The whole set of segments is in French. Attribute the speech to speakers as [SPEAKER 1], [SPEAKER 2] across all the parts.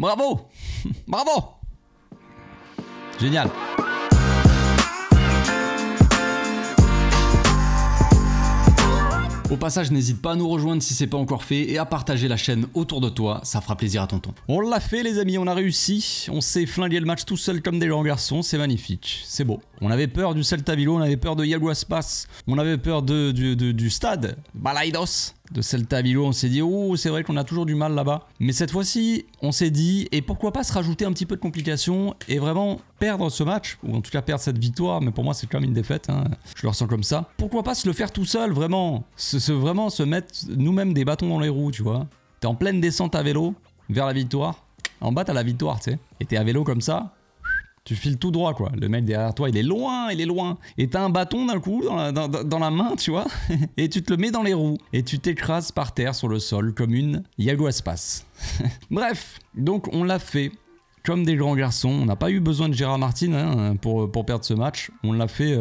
[SPEAKER 1] Bravo. Bravo. Génial. Au passage, n'hésite pas à nous rejoindre si c'est pas encore fait et à partager la chaîne autour de toi, ça fera plaisir à tonton. On l'a fait les amis, on a réussi, on s'est flingué le match tout seul comme des grands garçons, c'est magnifique, c'est beau. On avait peur du Celta Vigo, on avait peur de Iago Aspas, on avait peur du stade Balaidos de Celta Vigo, on s'est dit oh c'est vrai qu'on a toujours du mal là-bas. Mais cette fois-ci, on s'est dit et pourquoi pas se rajouter un petit peu de complications et vraiment perdre ce match, ou en tout cas perdre cette victoire, mais pour moi c'est quand même une défaite, hein. Je le ressens comme ça. Pourquoi pas se le faire tout seul, vraiment vraiment se mettre nous-mêmes des bâtons dans les roues, tu vois. T'es en pleine descente à vélo vers la victoire, en bas t'as la victoire, tu sais, et t'es à vélo comme ça. Tu files tout droit quoi, le mec derrière toi il est loin, et t'as un bâton d'un coup dans la main tu vois, et tu te le mets dans les roues, et tu t'écrases par terre sur le sol comme une Iago Aspas. Bref, donc on l'a fait comme des grands garçons, on n'a pas eu besoin de Gérard Martin hein, pour perdre ce match, on l'a fait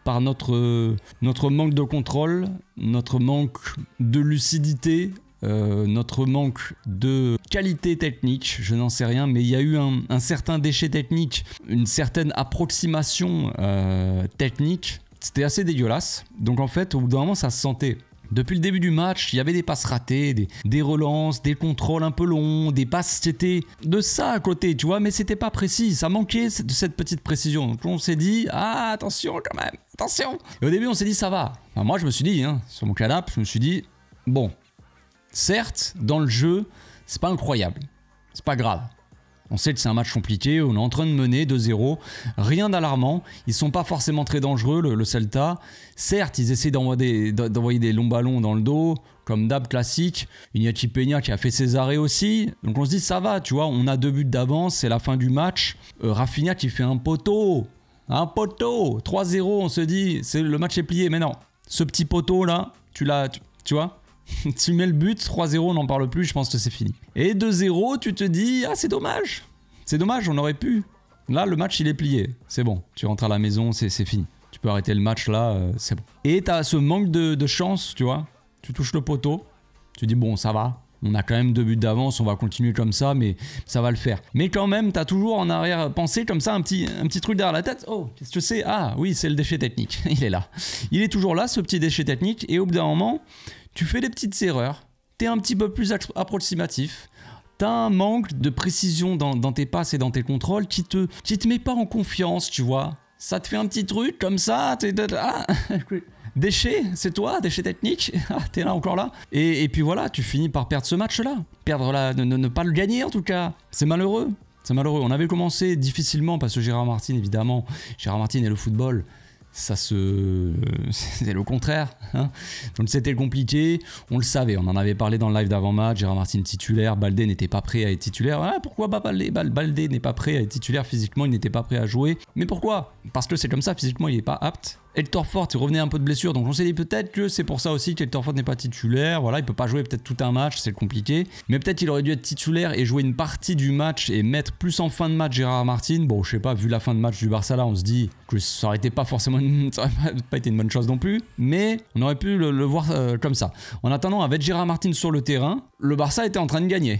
[SPEAKER 1] par notre manque de contrôle, notre manque de lucidité, notre manque de qualité technique, je n'en sais rien, mais il y a eu un certain déchet technique, une certaine approximation technique, c'était assez dégueulasse. Donc en fait, au bout d'un moment, ça se sentait. Depuis le début du match, il y avait des passes ratées, des relances, des contrôles un peu longs, des passes, c'était de ça à côté, tu vois, mais c'était pas précis, ça manquait de cette petite précision. Donc on s'est dit, ah attention quand même, attention. Et au début, on s'est dit, ça va. Enfin, moi, je me suis dit, hein, sur mon canapé, je me suis dit, bon, certes, dans le jeu, c'est pas incroyable, c'est pas grave. On sait que c'est un match compliqué, on est en train de mener 2-0, rien d'alarmant, ils sont pas forcément très dangereux le Celta. Certes, ils essaient d'envoyer des longs ballons dans le dos, comme d'hab classique. Iñaki Peña qui a fait ses arrêts aussi, donc on se dit ça va, tu vois, on a 2 buts d'avance, c'est la fin du match. Rafinha qui fait un poteau, 3-0, on se dit, le match est plié, mais non, ce petit poteau là, tu vois. Tu mets le but, 3-0, on n'en parle plus, je pense que c'est fini. Et 2-0, tu te dis, ah c'est dommage. C'est dommage, on aurait pu. Là, le match, il est plié. C'est bon, tu rentres à la maison, c'est fini. Tu peux arrêter le match là, c'est bon. Et tu as ce manque de chance, tu vois. Tu touches le poteau, tu dis, bon, ça va. On a quand même 2 buts d'avance, on va continuer comme ça, mais ça va le faire. Mais quand même, tu as toujours en arrière-pensée comme ça un petit truc derrière la tête. Oh, qu'est-ce que c'est? Ah oui, c'est le déchet technique. Il est là. Il est toujours là, ce petit déchet technique. Et au bout d'un moment, tu fais des petites erreurs. Tu es un petit peu plus approximatif. Tu as un manque de précision dans tes passes et dans tes contrôles qui te met pas en confiance, tu vois. Ça te fait un petit truc comme ça. Déchet, c'est toi, déchet technique. Ah, t'es là encore là. Et puis voilà, tu finis par perdre ce match-là. Ne pas le gagner en tout cas. C'est malheureux. C'est malheureux. On avait commencé difficilement parce que Gérard Martin, évidemment, Gérard Martin et le football, c'est le contraire, hein. Donc c'était compliqué, on le savait, on en avait parlé dans le live d'avant-match. Gérard Martin titulaire, Baldé n'était pas prêt à être titulaire. Ah, pourquoi pas Baldé n'est pas prêt à être titulaire physiquement, il n'était pas prêt à jouer. Mais pourquoi? Parce que c'est comme ça, physiquement il n'est pas apte. Hector Fort, il revenait un peu de blessure, donc on s'est dit peut-être que c'est pour ça aussi qu'Hector Fort n'est pas titulaire. Voilà, il peut pas jouer peut-être tout un match, c'est compliqué. Mais peut-être qu'il aurait dû être titulaire et jouer une partie du match et mettre plus en fin de match Gérard Martin. Bon, je sais pas, vu la fin de match du Barça là, on se dit que ça aurait été pas forcément ça aurait pas été une bonne chose non plus. Mais on aurait pu le voir comme ça. En attendant, avec Gérard Martin sur le terrain, le Barça était en train de gagner.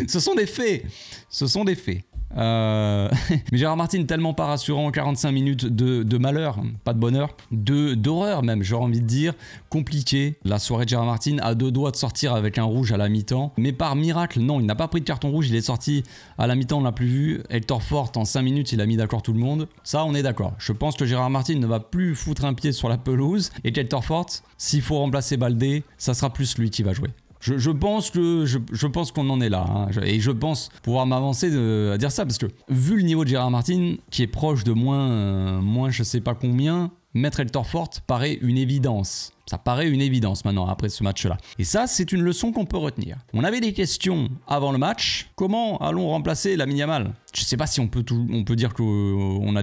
[SPEAKER 1] Ce sont des faits. Ce sont des faits. Mais Gérard Martin tellement pas rassurant, 45 minutes de malheur, pas de bonheur, d'horreur même, j'aurais envie de dire, compliqué. La soirée de Gérard Martin à 2 doigts de sortir avec un rouge à la mi-temps, mais par miracle, non, il n'a pas pris de carton rouge, il est sorti à la mi-temps, on l'a plus vu. Hector Fort en 5 minutes, il a mis d'accord tout le monde, ça on est d'accord. Je pense que Gérard Martin ne va plus foutre un pied sur la pelouse et qu'Hector Fort, s'il faut remplacer Baldé, ça sera plus lui qui va jouer. Je pense qu'on en est là, hein. Et je pense pouvoir m'avancer à dire ça parce que vu le niveau de Gérard Martin qui est proche de moins je sais pas combien, mettre Hector Fort paraît une évidence. Ça paraît une évidence maintenant après ce match-là. Et ça, c'est une leçon qu'on peut retenir. On avait des questions avant le match. Comment allons remplacer Lamine Yamal? Je ne sais pas si on peut dire qu'on a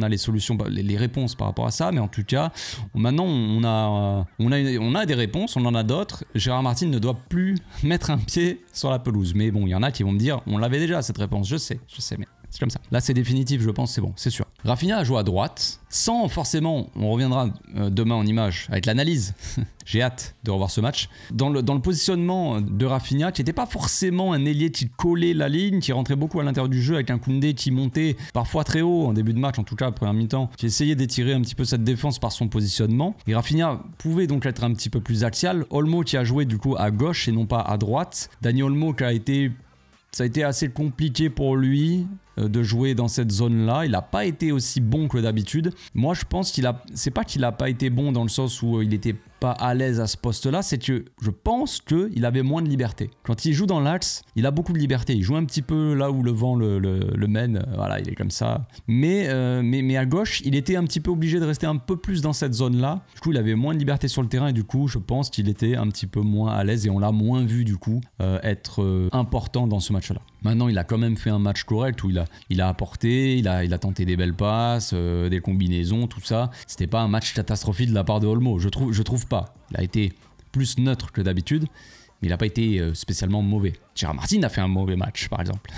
[SPEAKER 1] les solutions, les réponses par rapport à ça, mais en tout cas, maintenant on a des réponses, on en a d'autres. Gérard Martin ne doit plus mettre un pied sur la pelouse. Mais bon, il y en a qui vont me dire, on l'avait déjà cette réponse. Je sais, mais C'est comme ça. Là, c'est définitif, je pense, c'est bon, c'est sûr. Rafinha a joué à droite, sans forcément, on reviendra demain en image avec l'analyse. J'ai hâte de revoir ce match. Dans le positionnement de Rafinha, qui n'était pas forcément un ailier qui collait la ligne, qui rentrait beaucoup à l'intérieur du jeu avec un Koundé qui montait parfois très haut en début de match, en tout cas première mi-temps, qui essayait d'étirer un petit peu cette défense par son positionnement. Et Rafinha pouvait donc être un petit peu plus axial. Olmo qui a joué du coup à gauche et non pas à droite. Dani Olmo qui a été... Ça a été assez compliqué pour lui de jouer dans cette zone-là. Il n'a pas été aussi bon que d'habitude. Moi, je pense qu'il a... C'est pas qu'il n'a pas été bon dans le sens où il n'était pas à l'aise à ce poste-là, c'est que je pense qu'il avait moins de liberté. Quand il joue dans l'axe, il a beaucoup de liberté. Il joue un petit peu là où le vent le mène. Voilà, il est comme ça. Mais à gauche, il était un petit peu obligé de rester un peu plus dans cette zone-là. Du coup, il avait moins de liberté sur le terrain et du coup, je pense qu'il était un petit peu moins à l'aise et on l'a moins vu du coup être important dans ce match-là. Maintenant, il a quand même fait un match correct où il a apporté, il a tenté des belles passes, des combinaisons, tout ça. C'était pas un match catastrophique de la part de Olmo. Je trouve pas. Il a été plus neutre que d'habitude, mais il n'a pas été spécialement mauvais. Gérard Martin a fait un mauvais match, par exemple.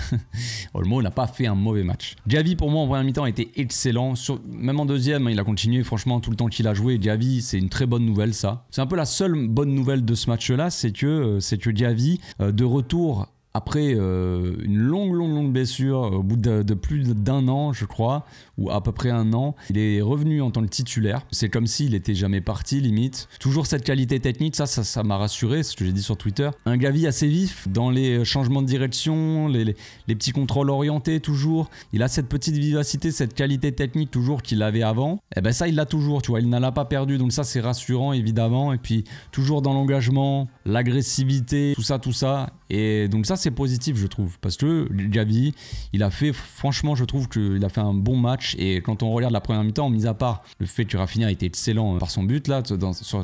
[SPEAKER 1] Olmo n'a pas fait un mauvais match. Diaby, pour moi, en première mi-temps, a été excellent. Même en deuxième, il a continué, franchement, tout le temps qu'il a joué. Diaby, c'est une très bonne nouvelle, ça. C'est un peu la seule bonne nouvelle de ce match-là, c'est que Diaby, de retour... Après une longue blessure, au bout de plus d'un an, je crois, ou à peu près un an, il est revenu en tant que titulaire. C'est comme s'il n'était jamais parti, limite. Toujours cette qualité technique, ça m'a rassuré, ce que j'ai dit sur Twitter. Un Gavi assez vif dans les changements de direction, les petits contrôles orientés, toujours. Il a cette petite vivacité, cette qualité technique toujours qu'il avait avant. Et ben ça, il l'a toujours, tu vois, il n'en a pas perdu. Donc ça, c'est rassurant, évidemment. Et puis, toujours dans l'engagement, l'agressivité, tout ça. Et donc ça, c'est positif, je trouve, parce que Gavi, il a fait, franchement, je trouve qu'il a fait un bon match. Et quand on regarde la première mi-temps, mis à part le fait que Rafinha a été excellent par son but là,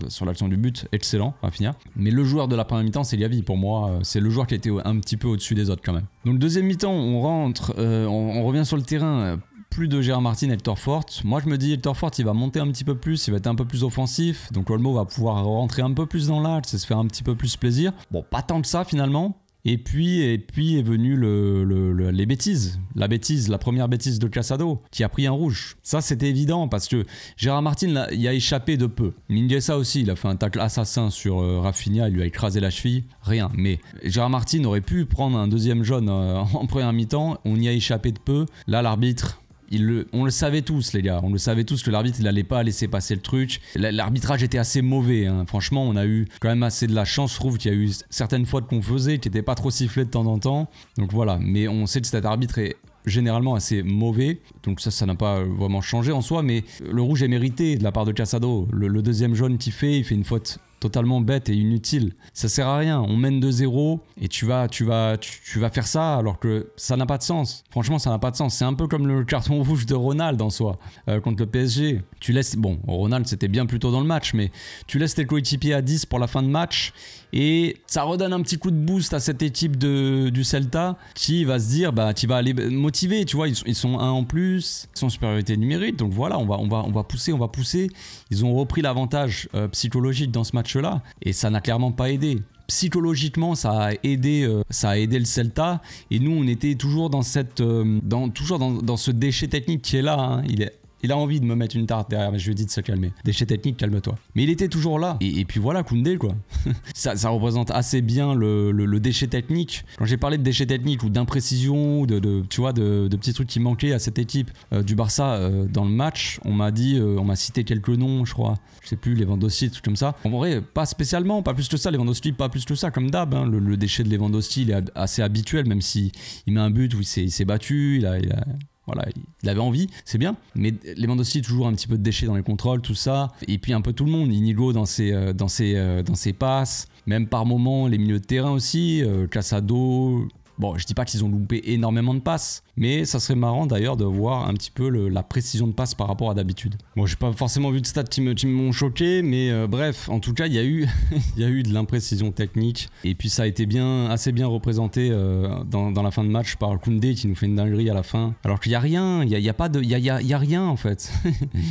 [SPEAKER 1] sur l'action du but, excellent Rafinha. Mais le joueur de la première mi-temps, c'est Gavi. Pour moi, c'est le joueur qui a été un petit peu au-dessus des autres quand même. Donc deuxième mi-temps, on rentre, on revient sur le terrain. Plus de Gérard Martin et Hector Fort. Moi, je me dis, Hector Fort, il va monter un petit peu plus, il va être un peu plus offensif. Donc Olmo va pouvoir rentrer un peu plus dans l'axe et se faire un petit peu plus plaisir. Bon, pas tant que ça finalement. Et puis est venue les bêtises. La première bêtise de Casado, qui a pris un rouge. Ça, c'était évident parce que Gérard Martin, il a échappé de peu. Mingueza aussi, il a fait un tacle assassin sur Rafinha, il lui a écrasé la cheville. Rien. Mais Gérard Martin aurait pu prendre un deuxième jaune en première mi-temps. On y a échappé de peu. Là, l'arbitre... on le savait tous, les gars. On le savait tous que l'arbitre, il n'allait pas laisser passer le truc. L'arbitrage était assez mauvais. Hein. Franchement, on a eu quand même assez de la chance. Je trouve qu'il y a eu certaines fautes qu'on faisait qui n'étaient pas trop sifflées de temps en temps. Donc voilà. Mais on sait que cet arbitre est généralement assez mauvais. Donc ça n'a pas vraiment changé en soi. Mais le rouge est mérité de la part de Casado. Le deuxième jaune qu'il fait, il fait une faute totalement bête et inutile. Ça sert à rien. On mène 2-0 et tu vas faire ça alors que ça n'a pas de sens. Franchement, ça n'a pas de sens. C'est un peu comme le carton rouge de Ronald en soi contre le PSG. Tu laisses... Bon, Ronald, c'était bien plus tôt dans le match, mais tu laisses tes coéquipiers à 10 pour la fin de match et ça redonne un petit coup de boost à cette équipe du Celta qui va se dire, bah, tu vas aller motiver, tu vois, ils sont un en plus, ils sont en supériorité numérique, donc voilà, on va pousser. Ils ont repris l'avantage psychologique dans ce match-là et ça n'a clairement pas aidé. Psychologiquement, ça a aidé le Celta et nous, on était toujours dans dans ce déchet technique qui est là. Hein. Il a envie de me mettre une tarte derrière, mais je lui ai dit de se calmer. Déchet technique, calme-toi. Mais il était toujours là. Et puis voilà, Koundé, quoi. ça représente assez bien le déchet technique. Quand j'ai parlé de déchet technique ou d'imprécision, tu vois, de petits trucs qui manquaient à cette équipe du Barça dans le match, on m'a cité quelques noms, je crois. Je sais plus, Lewandowski, tout comme ça. En vrai, pas spécialement, pas plus que ça. Lewandowski, pas plus que ça, comme d'hab. Hein. Le déchet de Lewandowski, il est assez habituel, même s'il met un but où il s'est battu, voilà, il avait envie, c'est bien. Mais Lewandowski, toujours un petit peu de déchets dans les contrôles, tout ça. Et puis un peu tout le monde. Inigo dans ses passes. Même par moments, les milieux de terrain aussi. Casado. Bon, je dis pas qu'ils ont loupé énormément de passes, mais ça serait marrant d'ailleurs de voir un petit peu la précision de passe par rapport à d'habitude. Bon, j'ai pas forcément vu de stats qui m'ont choqué, mais bref, en tout cas, il y a eu de l'imprécision technique. Et puis ça a été assez bien représenté dans la fin de match par Koundé qui nous fait une dinguerie à la fin. Alors qu'il y a rien, il y a rien en fait.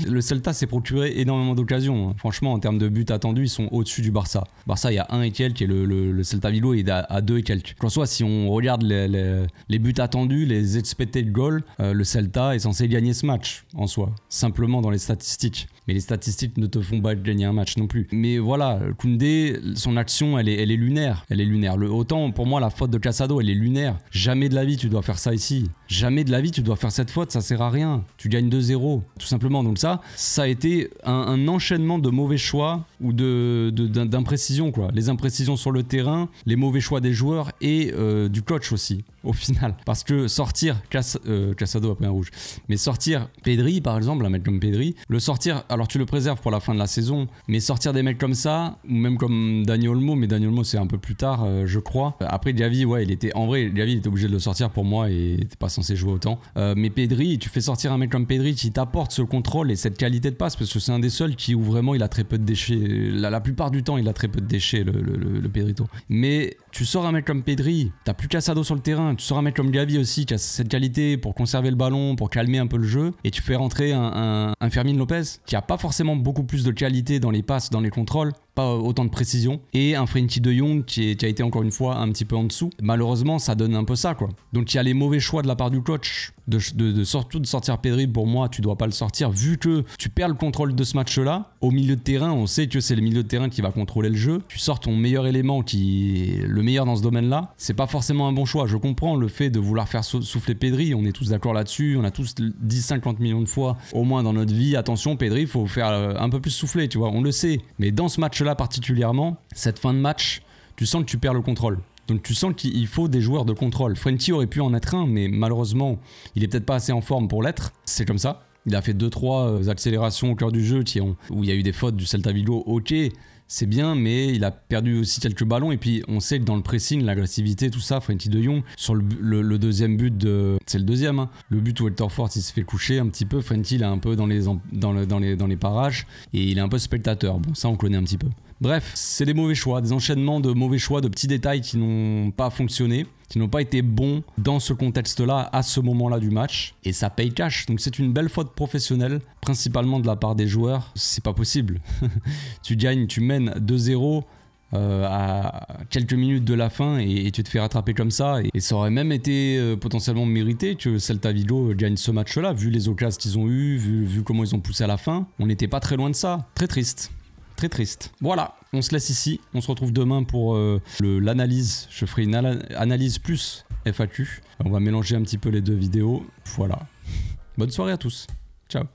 [SPEAKER 1] Le Celta s'est procuré énormément d'occasions. Hein. Franchement, en termes de buts attendus, ils sont au-dessus du Barça. Barça, il y a 1 et quelques et le Celta Vigo est à 2 et quelques. En soit, si on regarde regardes les buts attendus, les expected goals, le Celta est censé gagner ce match en soi, simplement dans les statistiques. Mais les statistiques ne te font pas gagner un match non plus. Mais voilà, Koundé, son action, elle est lunaire. Elle est lunaire. Autant pour moi, la faute de Casado, elle est lunaire. Jamais de la vie tu dois faire ça ici. Jamais de la vie tu dois faire cette faute, ça sert à rien. Tu gagnes 2-0, tout simplement. Donc ça a été un enchaînement de mauvais choix ou d'imprécisions, quoi. Les imprécisions sur le terrain, les mauvais choix des joueurs et du coach aussi, au final. Parce que sortir Casado après un rouge, mais sortir Pedri, par exemple, un mec comme Pedri, le sortir, alors tu le préserves pour la fin de la saison, mais sortir des mecs comme ça, ou même comme Dani Olmo, mais Dani Olmo c'est un peu plus tard, je crois. Après Gavi, ouais, Gavi il était obligé de le sortir pour moi et il était pas censé jouer autant. Mais Pedri, tu fais sortir un mec comme Pedri qui t'apporte ce contrôle et cette qualité de passe, parce que c'est un des seuls où vraiment il a très peu de déchets. La plupart du temps, il a très peu de déchets, le Pedrito. Mais tu sors un mec comme Pedri, t'as plus Casado sur le terrain, tu sors un mec comme Gavi aussi qui a cette qualité pour conserver le ballon, pour calmer un peu le jeu, et tu fais rentrer un Fermin Lopez qui a pas forcément beaucoup plus de qualité dans les passes, dans les contrôles, pas autant de précision, et un Frenkie de Jong qui a été encore une fois un petit peu en dessous. Malheureusement, ça donne un peu ça, quoi. Donc il y a les mauvais choix de la part du coach, surtout de sortir Pedri. Pour moi, tu dois pas le sortir, vu que tu perds le contrôle de ce match-là. Au milieu de terrain, on sait que c'est le milieu de terrain qui va contrôler le jeu. Tu sors ton meilleur élément, qui est le meilleur dans ce domaine-là. C'est pas forcément un bon choix. Je comprends le fait de vouloir faire souffler Pedri, on est tous d'accord là-dessus, on a tous dit 50 millions de fois, au moins dans notre vie, attention Pedri, il faut faire un peu plus souffler, tu vois, on le sait. Mais dans ce match-là particulièrement, cette fin de match, tu sens que tu perds le contrôle. Donc tu sens qu'il faut des joueurs de contrôle. Frenkie aurait pu en être un, mais malheureusement, il est peut-être pas assez en forme pour l'être. C'est comme ça. Il a fait 2-3 accélérations au cœur du jeu où il y a eu des fautes du Celta Vigo, ok, c'est bien, mais il a perdu aussi quelques ballons. Et puis on sait que dans le pressing, l'agressivité, tout ça, Frenkie de Jong, sur le deuxième but c'est le deuxième, hein, le but où Hector Fort il se fait coucher un petit peu. Frenkie il est un peu dans les parages et il est un peu spectateur. Bon, ça on connaît un petit peu. Bref, c'est des mauvais choix, des enchaînements de mauvais choix, de petits détails qui n'ont pas fonctionné, qui n'ont pas été bons dans ce contexte-là, à ce moment-là du match, et ça paye cash. Donc c'est une belle faute professionnelle, principalement de la part des joueurs. C'est pas possible. Tu gagnes, tu mènes 2-0 à quelques minutes de la fin et tu te fais rattraper comme ça, et ça aurait même été potentiellement mérité que Celta Vigo gagne ce match-là, vu les occasions qu'ils ont eues, vu comment ils ont poussé à la fin. On n'était pas très loin de ça. Très triste. Très triste. Voilà, on se laisse ici. On se retrouve demain pour l'analyse. Je ferai une analyse plus FAQ. On va mélanger un petit peu les deux vidéos. Voilà. Bonne soirée à tous. Ciao.